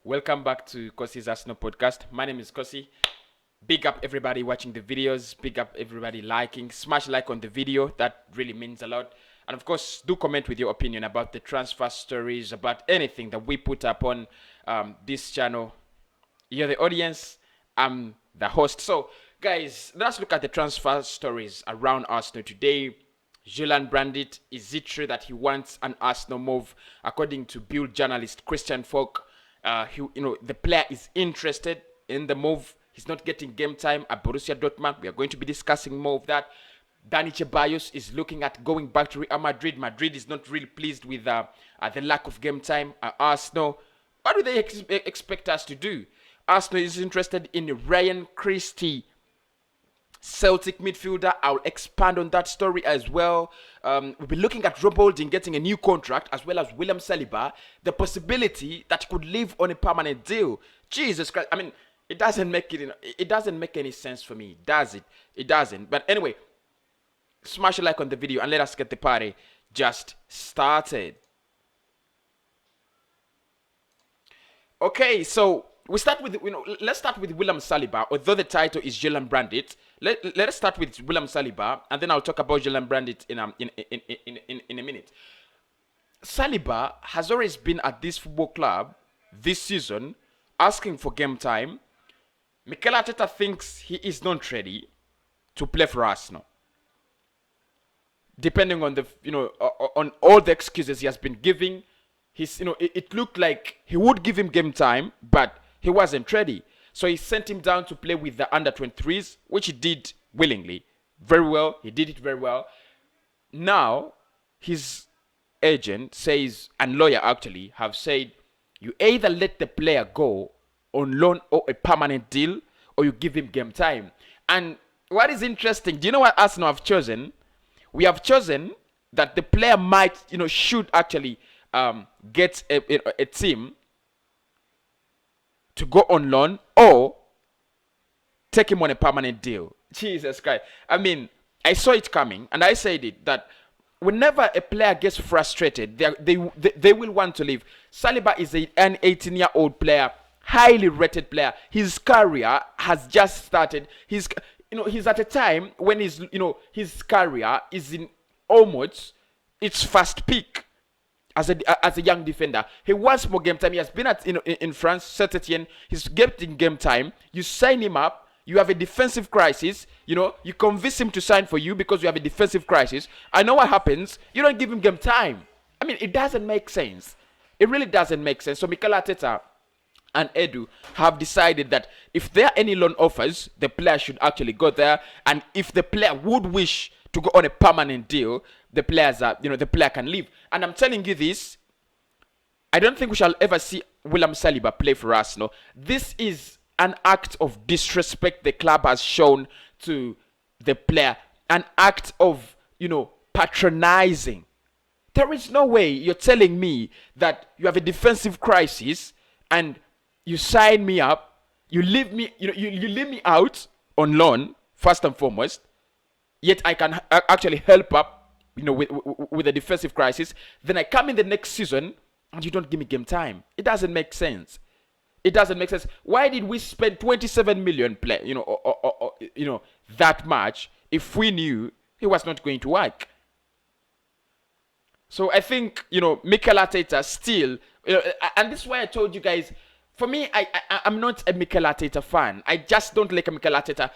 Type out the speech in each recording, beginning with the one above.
Welcome back to Kosi's Arsenal podcast. My name is Kosi. Big up everybody watching the videos. Big up everybody liking. Smash like on the video. That really means a lot. And of course, do comment with your opinion about the transfer stories, about anything that we put up on this channel. You're the audience. I'm the host. So, guys, let's look at the transfer stories around Arsenal today. Julian Brandt, is it true that he wants an Arsenal move? According to Bill journalist Christian Folk, the player is interested in the move. He's not getting game time at Borussia Dortmund. We are going to be discussing more of that. Dani Ceballos is looking at going back to Real Madrid. Madrid is not really pleased with the lack of game time at Arsenal. What do they expect us to do? Arsenal is interested in Ryan Christie, Celtic midfielder. I'll expand on that story as well. We'll be looking at Rob Holding getting a new contract, as well as William Saliba. The possibility that he could live on a permanent deal. Jesus Christ! I mean, it doesn't make any sense for me, does it? It doesn't. But anyway, smash a like on the video and let us get the party just started. Okay, so we start with let's start with William Saliba. Although the title is Julian Brandt, let us start with William Saliba, and then I'll talk about Julian Brandt in a minute. Saliba has always been at this football club this season, asking for game time. Mikel Arteta thinks he is not ready to play for Arsenal, depending on the on all the excuses he has been giving. It looked like he would give him game time, but he wasn't ready. So he sent him down to play with the under-23s, which he did willingly. Very well. He did it very well. Now, his agent says, and lawyer actually, have said, you either let the player go on loan or a permanent deal, or you give him game time. And what is interesting, do you know what Arsenal have chosen? We have chosen that the player might, should actually get a team to go on loan or take him on a permanent deal. Jesus Christ. I mean, I saw it coming, and I said it, that whenever a player gets frustrated, they will want to leave. Saliba is an 18-year-old player, highly rated player. His career has just started. He's at a time when his career is in almost its first peak. As a young defender, he wants more game time. He has been in France, Saint-Etienne. He's getting game time. You sign him up. You have a defensive crisis. You convince him to sign for you because you have a defensive crisis. I know what happens. You don't give him game time. I mean, it doesn't make sense. It really doesn't make sense. So Mikel Arteta and Edu have decided that if there are any loan offers, the player should actually go there. And if the player would wish to go on a permanent deal, the player can leave. And I'm telling you this, I don't think we shall ever see William Saliba play for Arsenal. This is an act of disrespect the club has shown to the player. An act of, patronizing. There is no way you're telling me that you have a defensive crisis and you sign me up, you leave me, you leave me out on loan, first and foremost, yet I can actually help up with a defensive crisis. Then I come in the next season and you don't give me game time. It doesn't make sense. It doesn't make sense. Why did we spend 27 million that much if we knew he was not going to work? So I think Mikel Arteta still, and this is why I told you guys. For me, I'm not a Mikel Arteta fan. I just don't like a Mikel Arteta.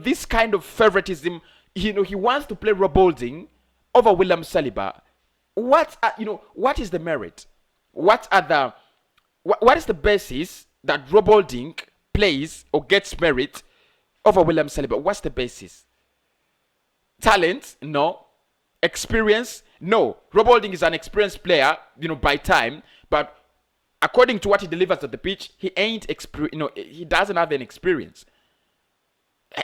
This kind of favoritism. He wants to play Rob Holding over William Saliba. What is the merit? What is the basis that Rob Holding plays or gets merit over William Saliba? What's the basis? Talent? No. Experience? No. Rob Holding is an experienced player, by time, but according to what he delivers at the pitch, he ain't he doesn't have any experience.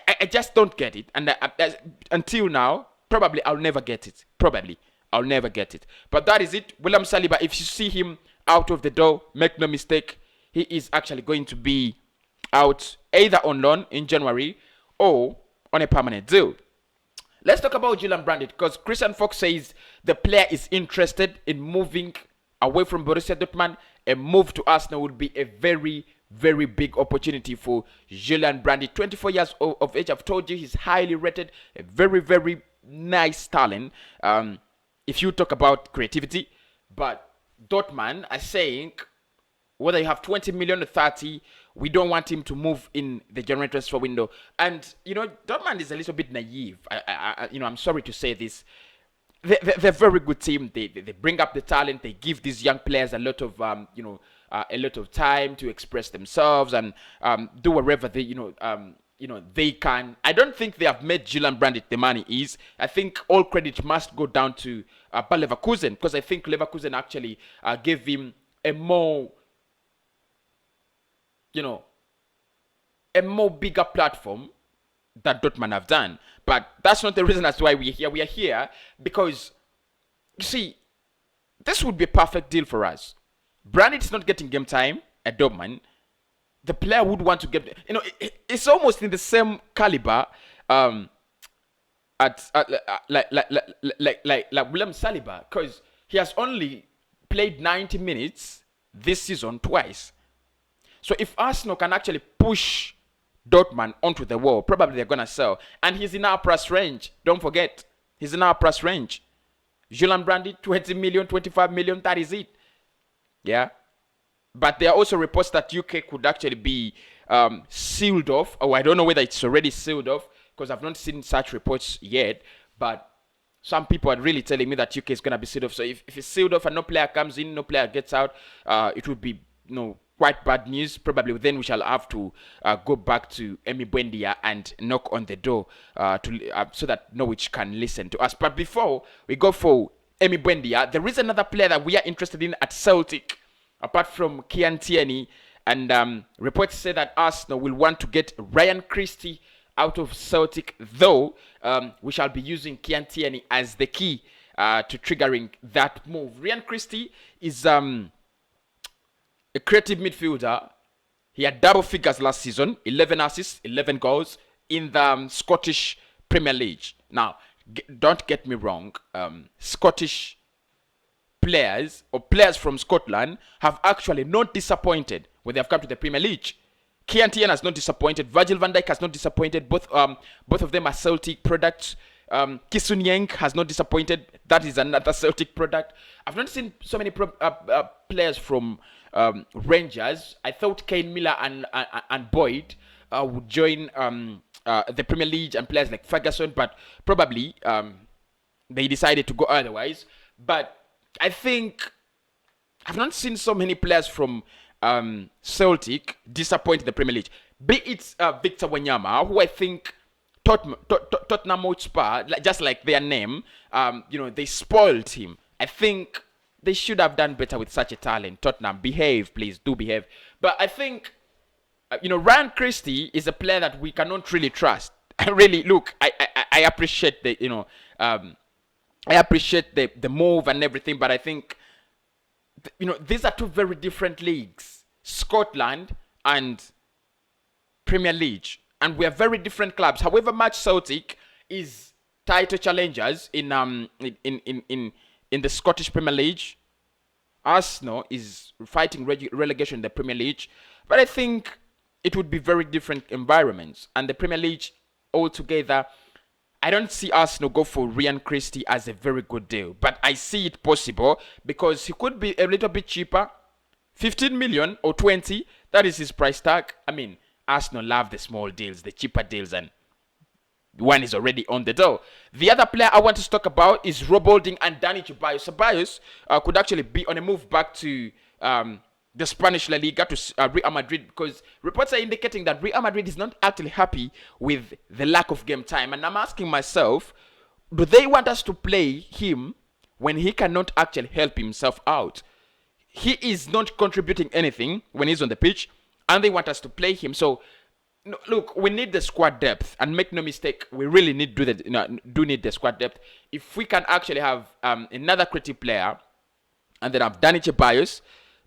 I just don't get it, and until now, probably I'll never get it. But that is it. William Saliba, if you see him out of the door, make no mistake, he is actually going to be out either on loan in January or on a permanent deal. Let's talk about Julian Brandt, because Christian Fox says the player is interested in moving away from Borussia Dortmund a move to Arsenal would be a very, very big opportunity for Julian Brandt. 24 years of age. I've told you he's highly rated, a very, very nice talent. If you talk about creativity, but Dortmund are saying whether you have 20 million or 30, we don't want him to move in the January transfer window. And Dortmund is a little bit naive. I'm sorry to say this. They're a very good team. They bring up the talent. They give these young players a lot of a lot of time to express themselves and do whatever they can. I don't think they have made Julian Brandt the money is. I think all credit must go down to Bayer Leverkusen, because I think Leverkusen actually gave him a more bigger platform that Dortmund have done. But that's not the reason as to why we're here. We are here because, you see, this would be a perfect deal for us. Brandit is not getting game time at Dortmund. The player would want to get, it's almost in the same caliber like William Saliba, because he has only played 90 minutes this season twice. So if Arsenal can actually push Dortmund onto the wall, probably they're going to sell. And he's in our price range. Don't forget, he's in our price range. Julian Brandt, 20 million, 25 million, that is it. Yeah. But there are also reports that UK could actually be sealed off. Oh, I don't know whether it's already sealed off, because I've not seen such reports yet. But some people are really telling me that UK is going to be sealed off. So if it's sealed off and no player comes in, no player gets out, it would be quite bad news. Probably then we shall have to go back to Emi Buendia and knock on the door so that Norwich can listen to us. But before we go for Emi Buendia, there is another player that we are interested in at Celtic, apart from Kian Tierney. And reports say that Arsenal will want to get Ryan Christie out of Celtic, though we shall be using Kian Tierney as the key to triggering that move. Ryan Christie is a creative midfielder. He had double figures last season, 11 assists, 11 goals in the Scottish Premier League. Now, don't get me wrong, Scottish players or players from Scotland have actually not disappointed when they have come to the Premier League. Kian Tierney has not disappointed. Virgil van Dijk has not disappointed. Both of them are Celtic products. Kisun Yang has not disappointed. That is another Celtic product. I've not seen so many players from Rangers. I thought Kane Miller and Boyd would join the Premier League, and players like Ferguson, but probably they decided to go otherwise. But I think I've not seen so many players from Celtic disappoint in the Premier League. Be it Victor Wanyama, who I think Tottenham Hotspur, just like their name, they spoiled him. I think they should have done better with such a talent. Tottenham, behave, please, do behave. But I think, Ryan Christie is a player that we cannot really trust. I really, look, I appreciate the, I appreciate the move and everything, but I think, these are two very different leagues, Scotland and Premier League, and we are very different clubs. However much Celtic is title challengers in the Scottish Premier League, Arsenal is fighting relegation in the Premier League, but I think it would be very different environments. And the Premier League altogether, I don't see Arsenal go for Ryan Christie as a very good deal, but I see it possible because he could be a little bit cheaper, 15 million or 20. That is his price tag. I mean, Arsenal love the small deals, the cheaper deals, and one is already on the door. The other player I want to talk about is Rob Holding and Dani Ceballos. Ceballos could actually be on a move back to the Spanish La Liga, to Real Madrid, because reports are indicating that Real Madrid is not actually happy with the lack of game time. And I'm asking myself, do they want us to play him when he cannot actually help himself out? He is not contributing anything when he's on the pitch, and they want us to play him. So, look, we need the squad depth, and make no mistake, we really need do need the squad depth. If we can actually have another creative player, and then have Dani Ceballos,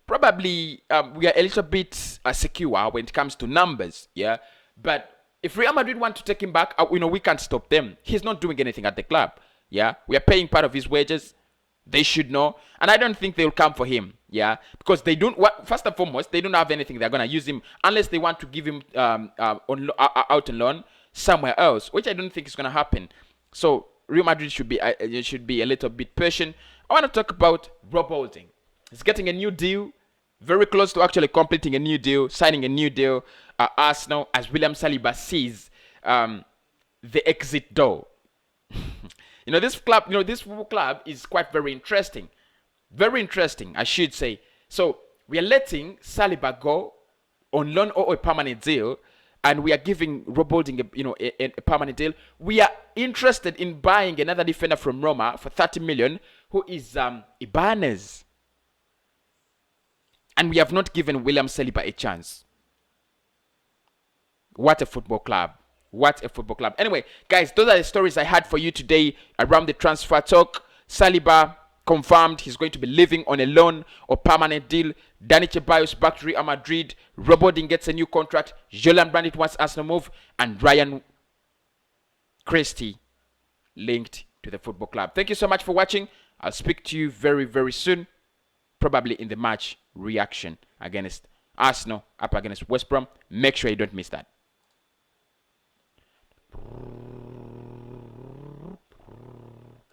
probably we are a little bit secure when it comes to numbers, yeah. But if Real Madrid want to take him back, we can't stop them. He's not doing anything at the club, yeah. We are paying part of his wages. They should know, and I don't think they will come for him. Yeah, because they don't. First and foremost, they don't have anything. They're gonna use him unless they want to give him out on loan somewhere else, which I don't think is gonna happen. So Real Madrid should be a little bit patient. I want to talk about Rob Holding. He's getting a new deal, very close to actually completing a new deal, signing a new deal. Arsenal, as William Saliba sees the exit door. This club, this football club is quite very interesting. Very interesting, I should say. So we are letting Saliba go on loan or a permanent deal, and we are giving Rob Holding a permanent deal. We are interested in buying another defender from Roma for 30 million, who is Ibanez. And we have not given William Saliba a chance. What a football club. What a football club. Anyway, guys, those are the stories I had for you today around the transfer talk. Saliba confirmed he's going to be living on a loan or permanent deal. Dani Ceballos back to Real Madrid. Rob Holding gets a new contract. Julian Brandt wants Arsenal move. And Ryan Christie linked to the football club. Thank you so much for watching. I'll speak to you very, very soon. Probably in the match reaction against Arsenal up against West Brom. Make sure you don't miss that.